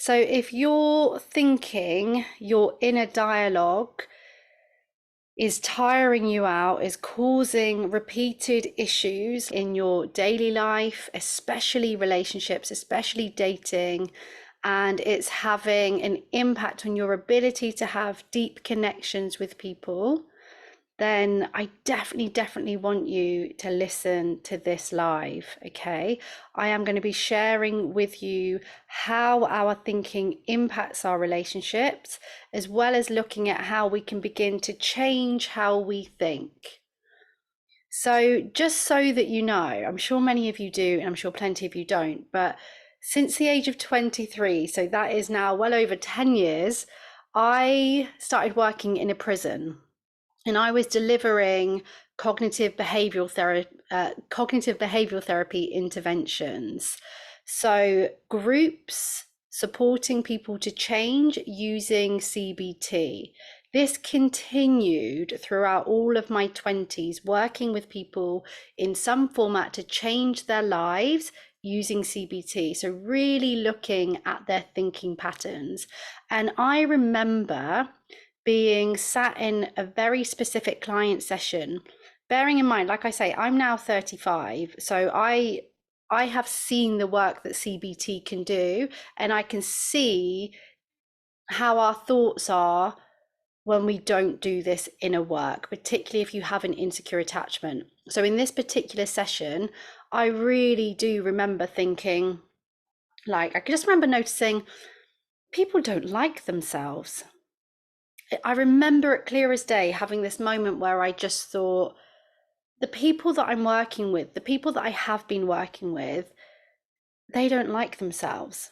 So if you're thinking your inner dialogue is tiring you out, is causing repeated issues in your daily life, especially relationships, especially dating, and it's having an impact on your ability to have deep connections with people, then I definitely want you to listen to this live, okay? I am going to be sharing with you how our thinking impacts our relationships, as well as looking at how we can begin to change how we think. So, just so that you know, I'm sure many of you do, and I'm sure plenty of you don't, but since the age of 23, so that is now well over 10 years, I started working in a prison and I was delivering cognitive behavioral therapy interventions. So groups supporting people to change using CBT. This continued throughout all of my 20s, working with people in some format to change their lives using CBT. So really looking at their thinking patterns. And I remember being sat in a very specific client session, bearing in mind, like I say, I'm now 35, so I have seen the work that CBT can do, and I can see how our thoughts are when we don't do this inner work, particularly if you have an insecure attachment. So in this particular session, I really do remember thinking, like, I just remember noticing people don't like themselves. I remember it clear as day having this moment where I just thought, the people that I'm working with, the people that I have been working with, they don't like themselves.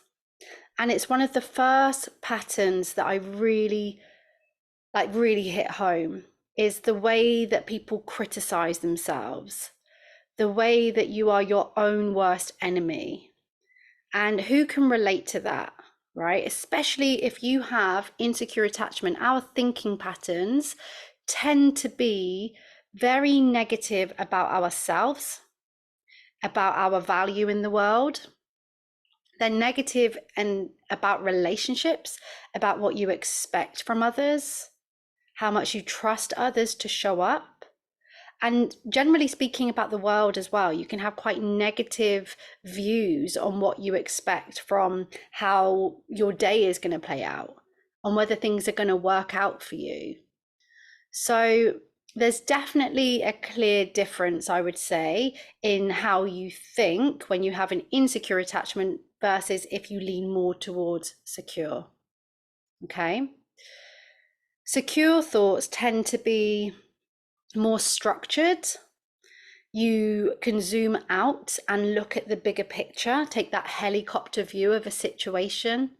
And it's one of the first patterns that I really hit home, is the way that people criticize themselves, the way that you are your own worst enemy. And who can relate to that? Right? Especially if you have insecure attachment, our thinking patterns tend to be very negative about ourselves, about our value in the world. They're negative and about relationships, about what you expect from others, how much you trust others to show up. And generally speaking, about the world as well, you can have quite negative views on what you expect from how your day is going to play out, on whether things are going to work out for you. So there's definitely a clear difference, I would say, in how you think when you have an insecure attachment versus if you lean more towards secure. Okay. Secure thoughts tend to be more structured. You can zoom out and look at the bigger picture, take that helicopter view of a situation.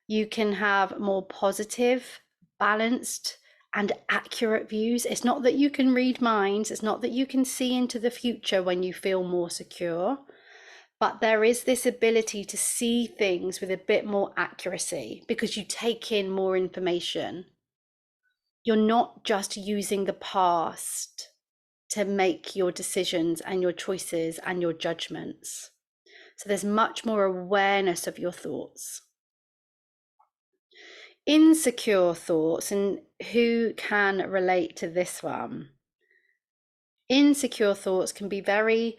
You can have more positive, balanced, and accurate views. It's not that you can read minds, it's not that you can see into the future when you feel more secure, but there is this ability to see things with a bit more accuracy because you take in more information. You're not just using the past to make your decisions and your choices and your judgments. So there's much more awareness of your thoughts. Insecure thoughts, and who can relate to this one? Insecure thoughts can be very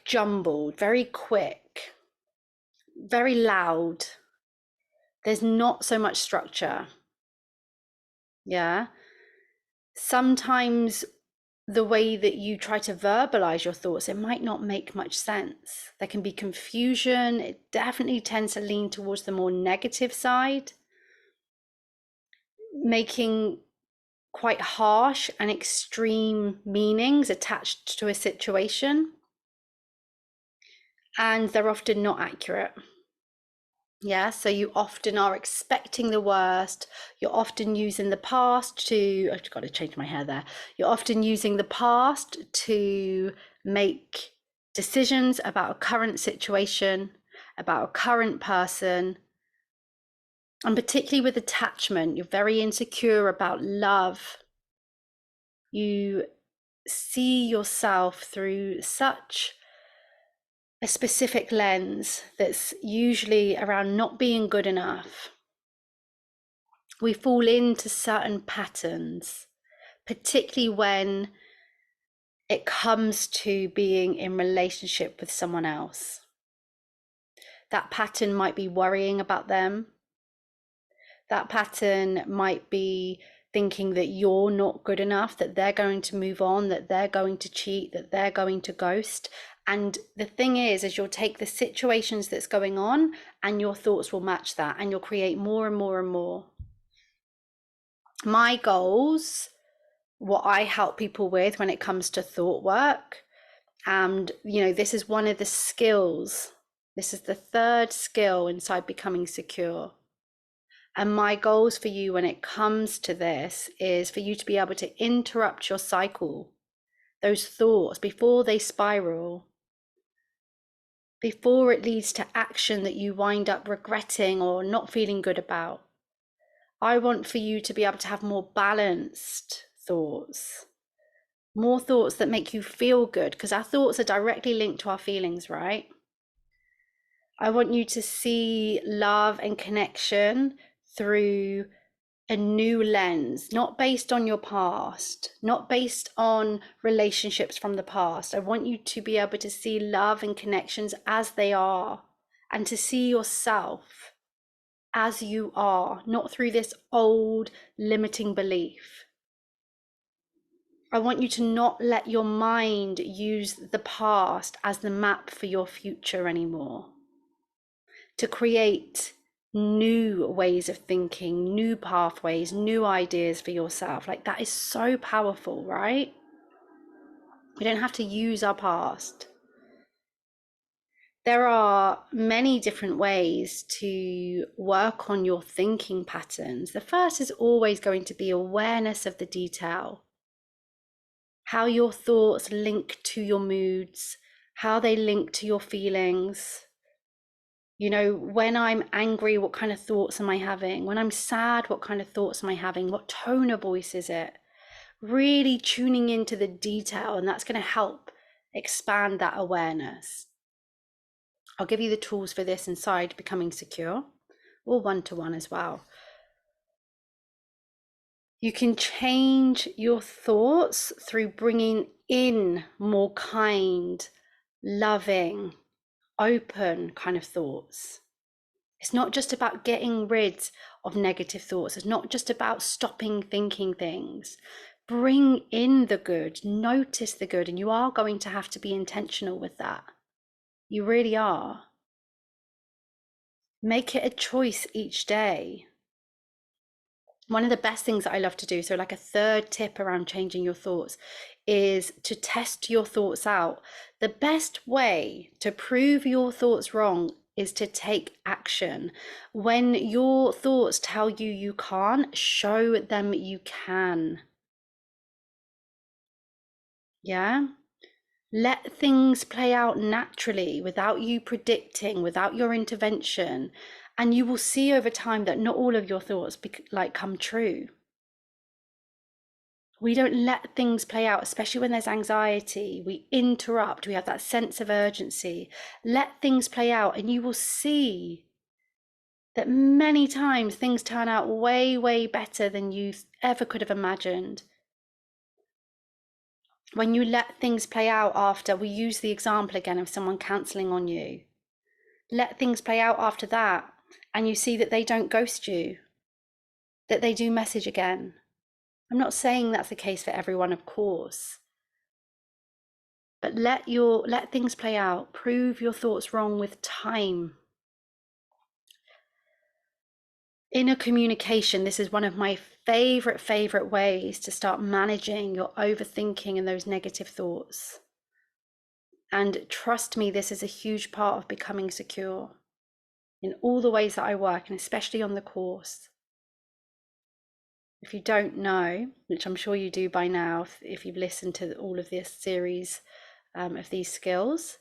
jumbled, very quick, very loud. There's not so much structure. Yeah. Sometimes the way that you try to verbalize your thoughts, it might not make much sense. There can be confusion. It definitely tends to lean towards the more negative side, making quite harsh and extreme meanings attached to a situation. And they're often not accurate. Yeah, so you often are expecting the worst. You're often using the past to, I've got to change my hair there. You're often using the past to make decisions about a current situation, about a current person. And particularly with attachment, you're very insecure about love. You see yourself through such a specific lens that's usually around not being good enough. We fall into certain patterns, particularly when it comes to being in relationship with someone else. That pattern might be worrying about them. That pattern might be thinking that you're not good enough, that they're going to move on, that they're going to cheat, that they're going to ghost. And the thing is you'll take the situations that's going on and your thoughts will match that, and you'll create more and more and more. My goals, what I help people with when it comes to thought work, and this is one of the skills. This is the third skill inside becoming secure. And my goals for you when it comes to this is for you to be able to interrupt your cycle, those thoughts, before they spiral, before it leads to action that you wind up regretting or not feeling good about. I want for you to be able to have more balanced thoughts, more thoughts that make you feel good, because our thoughts are directly linked to our feelings, right? I want you to see love and connection through a new lens, not based on your past, not based on relationships from the past. I want you to be able to see love and connections as they are, and to see yourself as you are, not through this old limiting belief. I want you to not let your mind use the past as the map for your future anymore. To create new ways of thinking, new pathways, new ideas for yourself. Like, that is so powerful, right? We don't have to use our past. There are many different ways to work on your thinking patterns. The first is always going to be awareness of the detail. How your thoughts link to your moods, how they link to your feelings. When I'm angry, what kind of thoughts am I having? When I'm sad, what kind of thoughts am I having? What tone of voice is it? Really tuning into the detail, and that's going to help expand that awareness. I'll give you the tools for this inside Becoming Secure, or one-to-one as well. You can change your thoughts through bringing in more kind, loving, open kind of thoughts. It's not just about getting rid of negative thoughts. It's not just about stopping thinking things. Bring in the good, notice the good, and you are going to have to be intentional with that. You really are. Make it a choice each day. One of the best things that I love to do, so like a third tip around changing your thoughts, is to test your thoughts out. The best way to prove your thoughts wrong is to take action. When your thoughts tell you you can't, show them you can. Yeah? Let things play out naturally without you predicting, without your intervention. And you will see over time that not all of your thoughts come true. We don't let things play out, especially when there's anxiety. We interrupt, we have that sense of urgency. Let things play out, and you will see that many times things turn out way, way better than you ever could have imagined. When you let things play out after, we use the example again of someone cancelling on you. Let things play out after that, and you see that they don't ghost you, that they do message again. I'm not saying that's the case for everyone, of course. But let things play out. Prove your thoughts wrong with time. Inner communication, this is one of my favorite ways to start managing your overthinking and those negative thoughts. And trust me, this is a huge part of becoming secure in all the ways that I work, and especially on the course. If you don't know, which I'm sure you do by now, if you've listened to all of this series of these skills,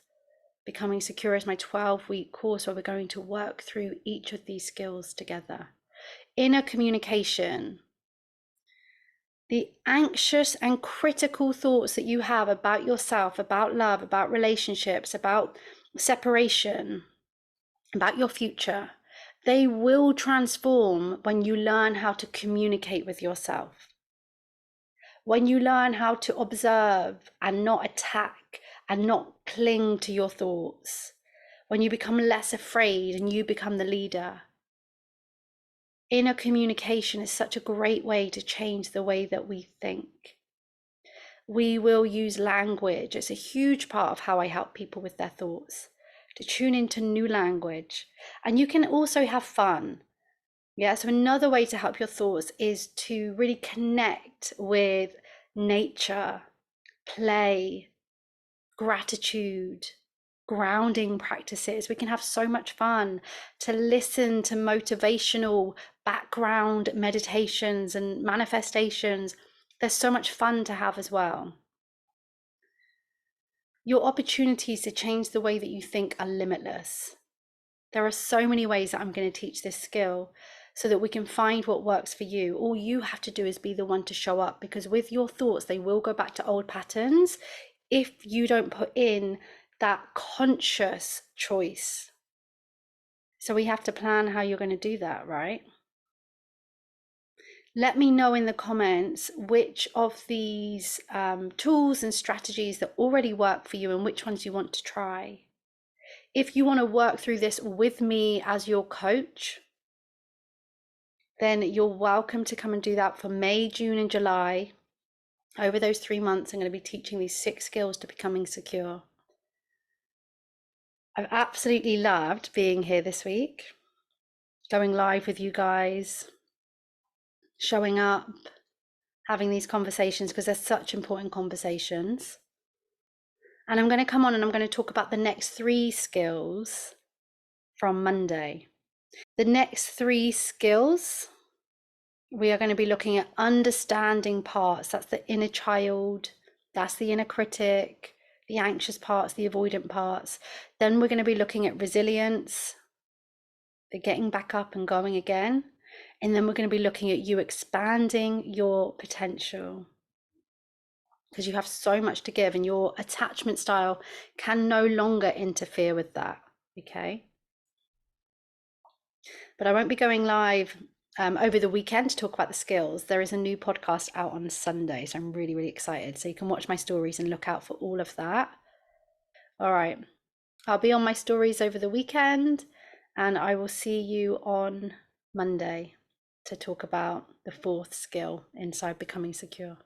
Becoming Secure is my 12-week course where we're going to work through each of these skills together. Inner communication. The anxious and critical thoughts that you have about yourself, about love, about relationships, about separation, about your future, they will transform when you learn how to communicate with yourself. When you learn how to observe and not attack and not cling to your thoughts. When you become less afraid and you become the leader. Inner communication is such a great way to change the way that we think. We will use language. It's a huge part of how I help people with their thoughts, to tune into new language. And you can also have fun. Yeah, so another way to help your thoughts is to really connect with nature, play, gratitude, grounding practices. We can have so much fun, to listen to motivational background meditations and manifestations. There's so much fun to have as well. Your opportunities to change the way that you think are limitless. There are so many ways that I'm going to teach this skill so that we can find what works for you. All you have to do is be the one to show up, because with your thoughts, they will go back to old patterns if you don't put in that conscious choice. So we have to plan how you're going to do that, right? Let me know in the comments which of these tools and strategies that already work for you and which ones you want to try. If you want to work through this with me as your coach, then you're welcome to come and do that for May, June, and July. Over those 3 months, I'm going to be teaching these 6 skills to becoming secure. I've absolutely loved being here this week, going live with you guys, showing up, having these conversations, because they're such important conversations. And I'm going to come on and I'm going to talk about the next 3 skills from Monday. The next 3 skills, we are going to be looking at understanding parts. That's the inner child, that's the inner critic, the anxious parts, the avoidant parts. Then we're going to be looking at resilience, the getting back up and going again. And then we're going to be looking at you expanding your potential, because you have so much to give and your attachment style can no longer interfere with that. Okay. But I won't be going live over the weekend to talk about the skills. There is a new podcast out on Sunday, so I'm really, really excited. So you can watch my stories and look out for all of that. All right. I'll be on my stories over the weekend, and I will see you on Monday to talk about the 4th skill inside becoming secure.